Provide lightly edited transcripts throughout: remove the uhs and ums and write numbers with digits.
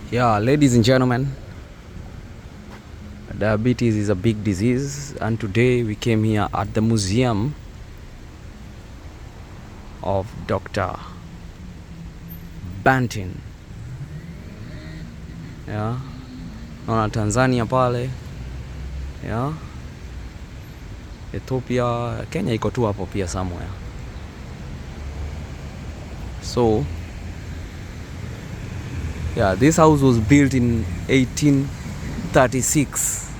Yeah, ladies and gentlemen, diabetes is a big disease, and today we came here at the museum of Dr. Banting. Yeah, naona Tanzania pale, yeah, Ethiopia, Kenya iko tu hapo pia somewhere. So, yeah, this house was built in 1836.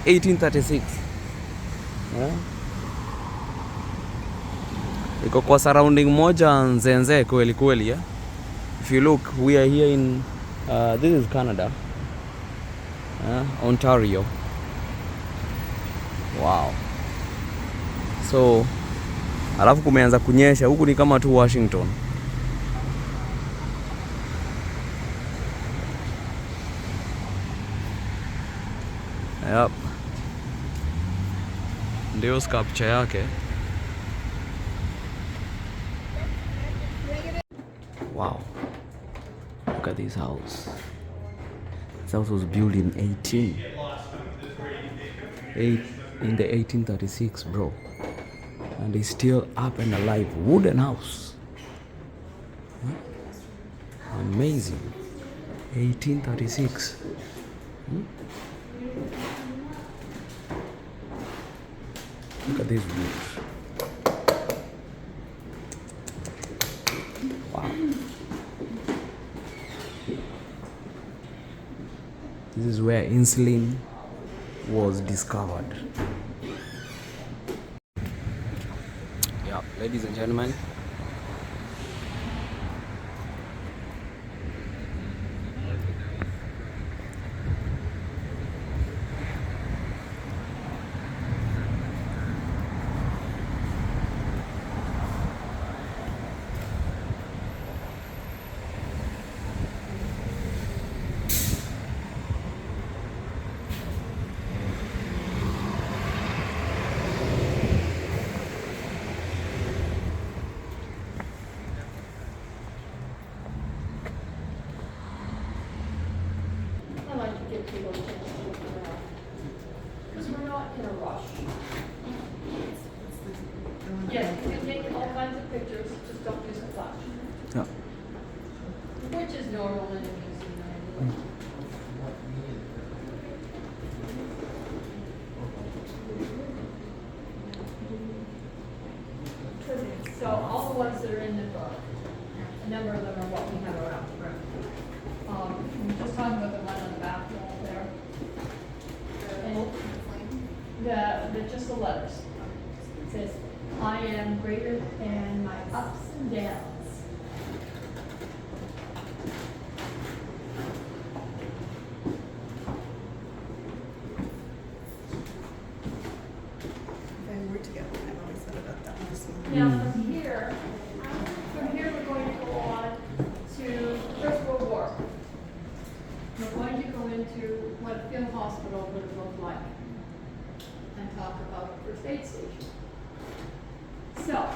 1836. Yeah. Iko kwa surrounding moja nzenze kweli kweli, yeah. If you look, we are here in this is Canada, Ontario. Wow. So alafu kumeanza kunyesha huku, ni kama tu Washington. Yep. Ndio sculpture yake. Wow. Look at this house. This house was built in 1836, bro. And it's still up and alive. Wooden house. Huh? Amazing. 1836. Look at this wood. Wow. This is where insulin was discovered. Yeah, ladies and gentlemen. I like to give people a chance to look around, because we're not in a rush. Yes, you can take all kinds of pictures, just don't use the flash. Yeah. Which is normal in a museum anyway. So all the ones that are in the book, a number of them are what we have around the room. We were just talking about the one on the back wall there. And just the letters. It says, I am greater than my ups and downs. If I were to get one, I've always thought about that one. Now from here we're going to go on to First World War. We're going to go into what a field hospital would have looked like and talk about first aid station. So,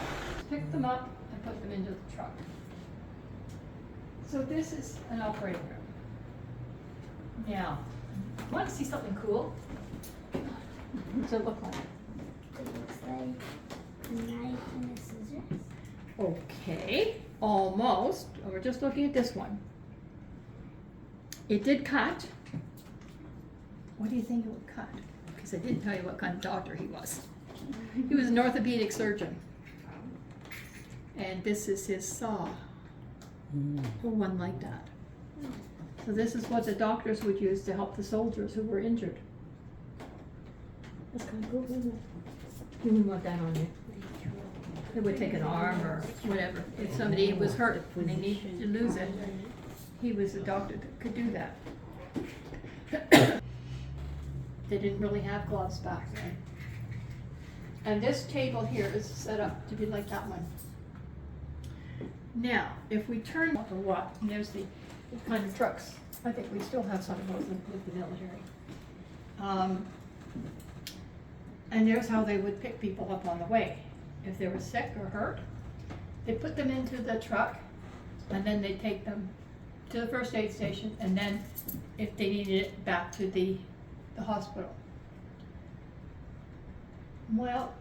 pick them up and put them into the truck. So this is an operating room. Now, want to see something cool? What's it look like? It looks like a knife and a scissors. Okay, almost. We're just looking at this one. It did cut. What do you think it would cut? Because I didn't tell you what kind of doctor he was. He was an orthopedic surgeon. And this is his saw. Or one like that. So this is what the doctors would use to help the soldiers who were injured. That's kind of cool, isn't it? You wouldn't want that on you. It would take an arm or whatever. If somebody was hurt and they needed to lose it, he was a doctor that could do that. They didn't really have gloves back then. And this table here is set up to be like that one. Now, if we turn up or what, and there's the kind of trucks. I think we still have some of those with the military. And there's how they would pick people up on the way. If they were sick or hurt, they put them into the truck, and then they take them to the first aid station, and then if they needed it, back to the hospital. Well,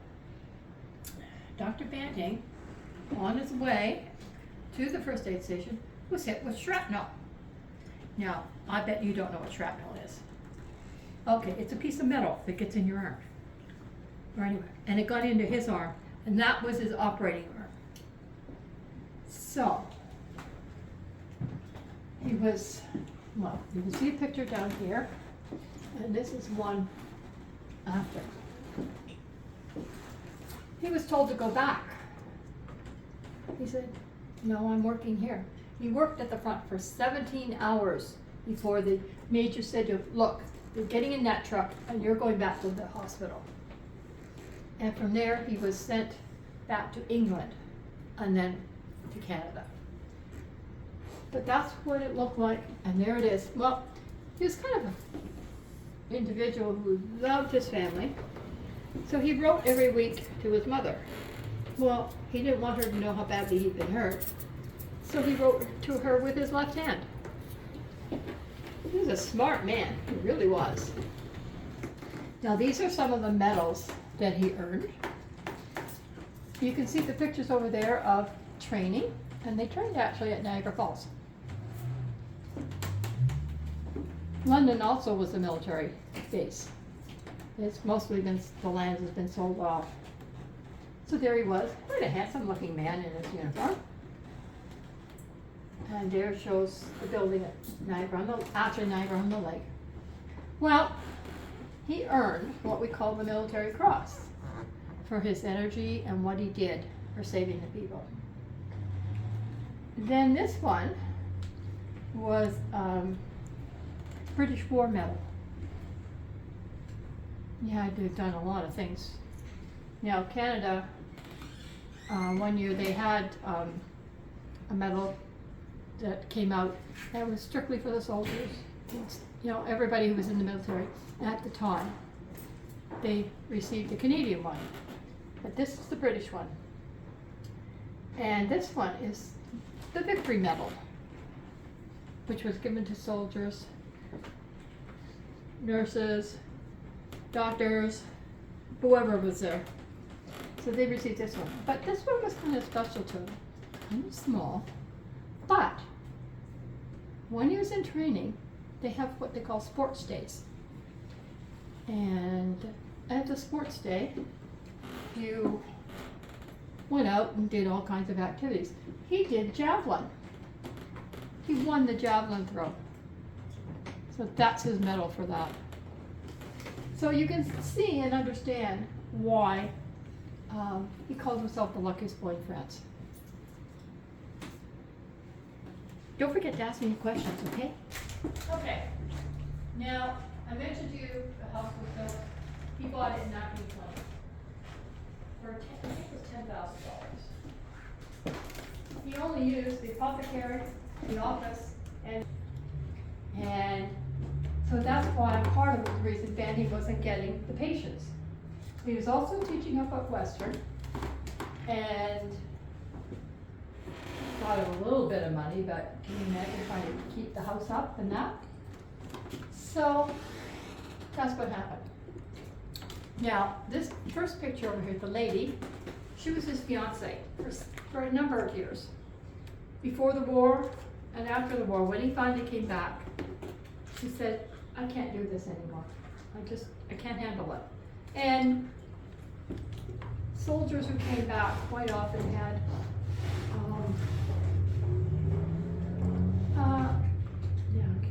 Dr. Banting, on his way to the first aid station, was hit with shrapnel. Now, I bet you don't know what shrapnel is. Okay, it's a piece of metal that gets in your arm. Or anyway, and it got into his arm, and that was his operating arm. So, he was, well, you can see a picture down here, and this is one after. He was told to go back. He said, no, I'm working here. He worked at the front for 17 hours before the major said to him, look, you're getting in that truck and you're going back to the hospital. And from there, he was sent back to England and then to Canada. But that's what it looked like, and there it is. Well, he was kind of an individual who loved his family, so he wrote every week to his mother. Well, he didn't want her to know how badly he'd been hurt, so he wrote to her with his left hand. He was a smart man, he really was. Now these are some of the medals that he earned. You can see the pictures over there of training, and they trained actually at Niagara Falls. London also was a military base. It's mostly been, the land has been sold off. So there he was, quite a handsome looking man in his uniform. And there shows the building at Niagara on the Lake. Well, he earned what we call the Military Cross for his energy and what he did for saving the people. Then this one was British War Medal. He had to have done a lot of things. Now Canada, one year they had a medal that came out that was strictly for the soldiers. It's, you know, everybody who was in the military at the time. They received the Canadian one, but this is the British one. And this one is the Victory Medal, which was given to soldiers, nurses, doctors, whoever was there. So they received this one. But this one was kind of special to him, kind of small. But when he was in training, they have what they call sports days. And at the sports day, you went out and did all kinds of activities. He did javelin. He won the javelin throw. So that's his medal for that. So you can see and understand why he calls himself the luckiest boy in France. Don't forget to ask me any questions, okay? Okay. Now, I mentioned to you the house was built. He bought it in 1920 for I think it was $10,000. He only used the apothecary, the office, and so that's why part of the reason Banting wasn't getting the patients. He was also teaching up at Western and got a little bit of money, but can you imagine trying to keep the house up and that? So that's what happened. Now, this first picture over here, the lady, she was his fiancée for a number of years. Before the war and after the war, when he finally came back, she said, I can't do this anymore. I can't handle it. And soldiers who came back quite often had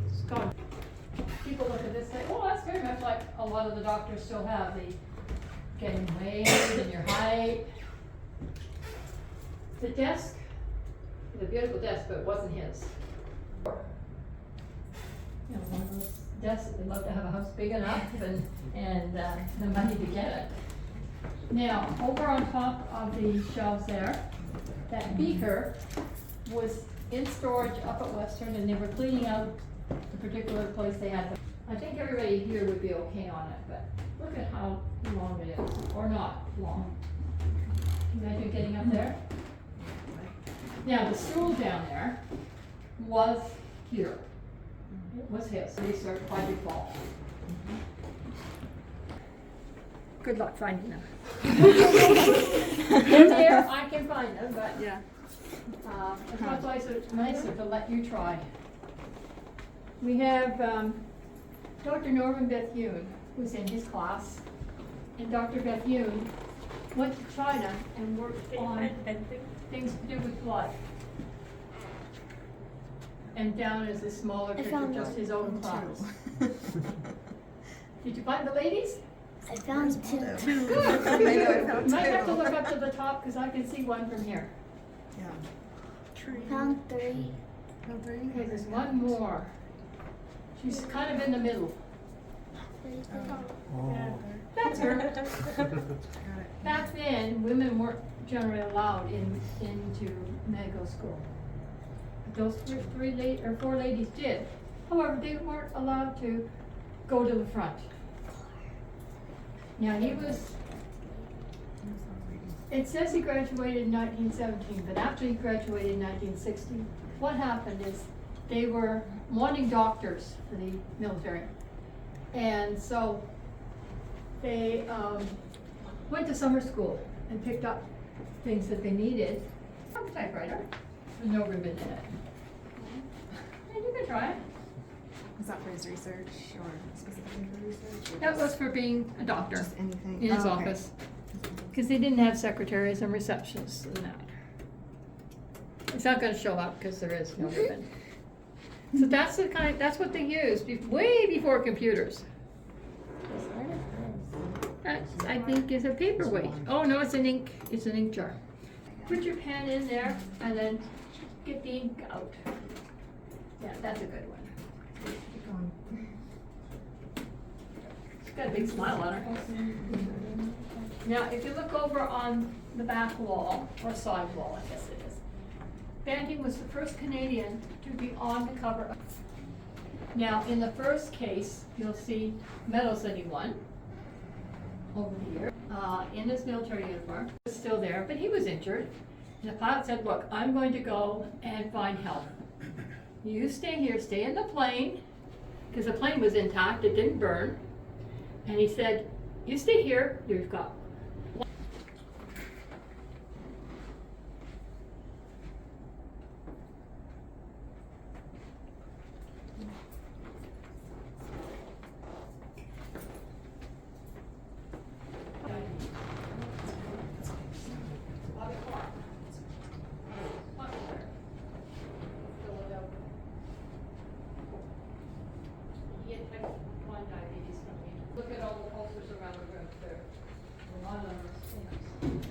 it's gone. People look at this and say, oh, that's very much like a lot of the doctors still have, the getting weight and your height. The desk is a beautiful desk, but it wasn't his. You know, one of those desks, they'd love to have a house big enough and the money to get it. Now, over on top of the shelves there, that beaker was in storage up at Western, and they were cleaning out the particular place they had. I think everybody here would be okay on it, but look at how long it is, or not long. Can you imagine getting up there? Now, the stool down there was here. It was his, so he started by default. Good luck finding them. They're there, I can find them, but Yeah. it's much nicer to let you try. We have Dr. Norman Bethune, who's in his class, and Dr. Bethune went to China and worked on things to do with blood. And down is a smaller picture, found just one. his own class. Did you find the ladies? I found two. Good. I know, I found Might have to two. look up to the top, because I can see one from here. Yeah. Tree. Found three. Okay, there's one more. She's kind of in the middle. That's her. Got it. Back then, women weren't generally allowed into medical school. Those four ladies did. However, they weren't allowed to go to the front. Now, it says he graduated in 1917, but after he graduated in 1960, what happened is they were wanting doctors for the military. And so they went to summer school and picked up things that they needed. A typewriter, there's no ribbon in it. And you can try it. Was that for his research or specifically for research? Or That just- was for being a doctor Just anything? in his Oh, okay. office. Because they didn't have secretaries and receptionists and that. It's not gonna show up because there is no ribbon. So that's that's what they used way before computers. That, I think, is a paperweight. Oh, no, it's an ink jar. Put your pen in there and then get the ink out. Yeah, that's a good one. She's got a big smile on her. Now, if you look over on the back wall, or side wall, I guess it is, Banting was the first Canadian to be on the cover. Now, in the first case, you'll see medals that he won over here, in his military uniform. He was still there, but he was injured. And the pilot said, look, I'm going to go and find help. You stay here, stay in the plane, because the plane was intact, it didn't burn. And he said, you stay here, you've got Look at all the posters around the room, there are a lot of them.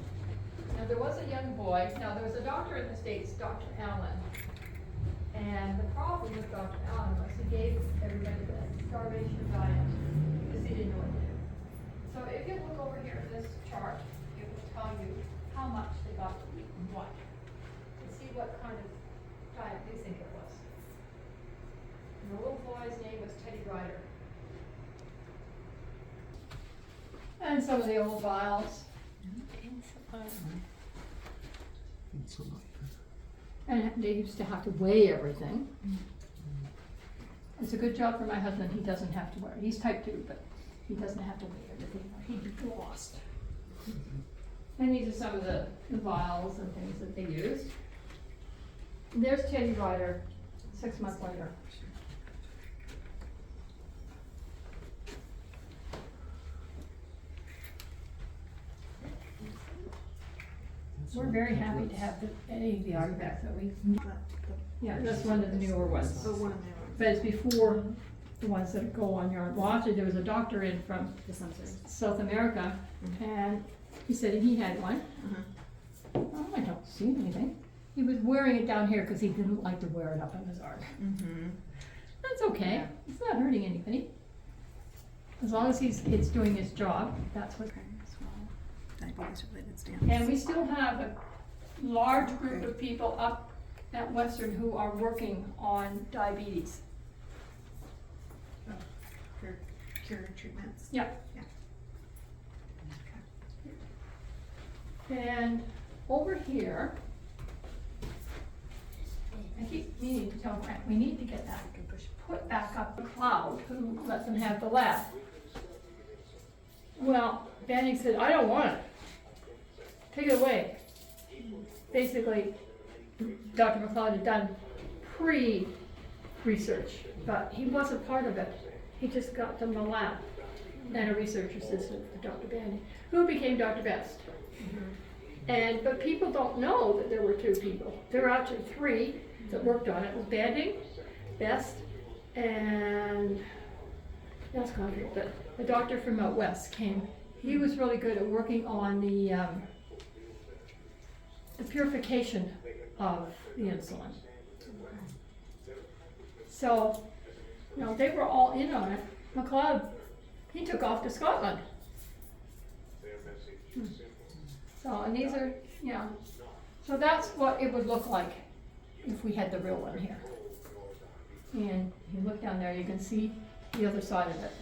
Now, there was a young boy, now there was a doctor in the States, Dr. Allen. And the problem with Dr. Allen was he gave everybody the starvation diet because he didn't know what to do. So if you look over here at this chart, it will tell you how much they got to eat and what. And see what kind of diet you think it was. And the little boy's name was Teddy Ryder. And some of the old vials. And they used to have to weigh everything. It's a good job for my husband, he doesn't have to wear it. He's type 2, but he doesn't have to weigh everything, or he'd be lost. And these are some of the vials and things that they used. There's Teddy Ryder, 6 months later. We're very happy to have any of the artifacts that we, yeah, that's one of the newer ones. So one of them. But it's before the ones that go on yard. Well, actually, there was a doctor in from The sensors. South America, and he said he had one. Oh, I don't see anything. He was wearing it down here because he didn't like to wear it up on his arm. That's okay. Yeah. It's not hurting anybody. As long as it's doing his job, that's what. Diabetes related stamps. And we still have a large group of people up at Western who are working on diabetes. For cure treatments. Yeah. Yeah. And over here, I keep keep meaning to tell Grant, we need to get that put back up. Cloud, who let them have the lab. Well, Banting said, I don't want it. Take it away. Basically, Dr. McLeod had done pre-research, but he wasn't part of it. He just got them the lab and a research assistant for Dr. Banting, who became Dr. Best. But people don't know that there were two people. There were actually three that worked on it. It was Banting, Best, and that's Concord, but a doctor from out west came. He was really good at working on the purification of the insulin. So, they were all in on it. McLeod, he took off to Scotland. So, and these are, so that's what it would look like if we had the real one here. And you look down there, you can see the other side of it.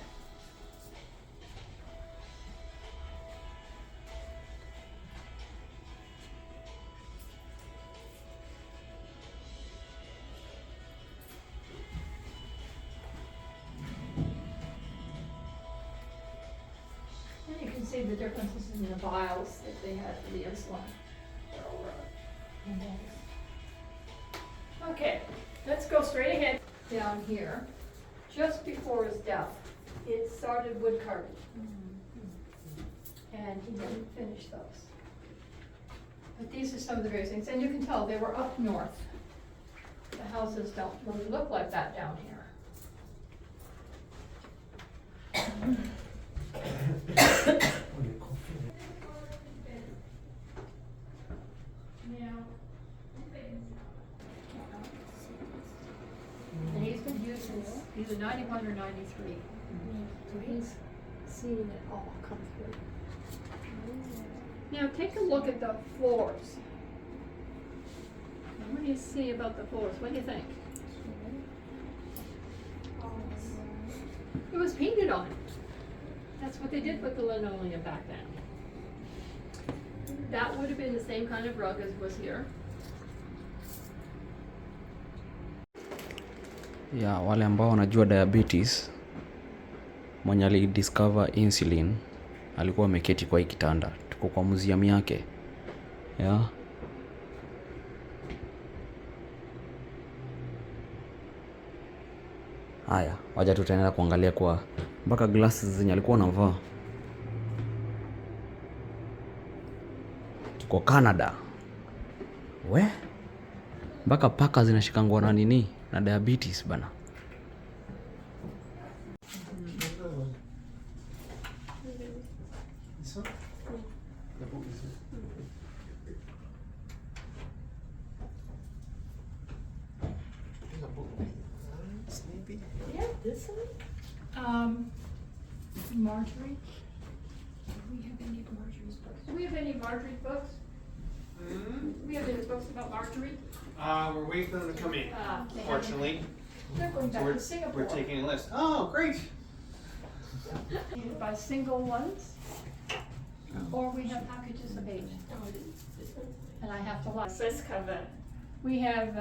And you can see the differences in the vials that they had for the insulin. Okay, let's go straight ahead. Down here, just before his death, it started wood carving. And he didn't finish those. But these are some of the various things, and you can tell they were up north. The houses don't really look like that down here. And he's been here since either 91 or 93. So he's seen it all come through. Now take a look at the floors. Now, what do you see about the floors? What do you think? It was painted on. That's what they did with the linoleum back then. That would have been the same kind of rug as was here. Ya wale ambao wanajua diabetes, mwenye alidiscover insulin alikuwa ameketi kwa hii kitanda. Tuko kwa museum yake. Ya. Haya, wacha tutaenda kuangalia kwa mpaka glasses zenye alikuwa anavaa. Tuko Canada. Mpaka paka zinashikangwa na nini? Na diabetes bana. Yeah, this one? Marjorie. Do we have any of Marjorie's books? Do we have any Marjorie's books? Do we have any books about Marjorie? We're waiting for them to come in. Fortunately, They're going back to Singapore. we're taking a list. Oh, great! Either by single ones, or we have packages of 8. And I have to lie. This cover. We have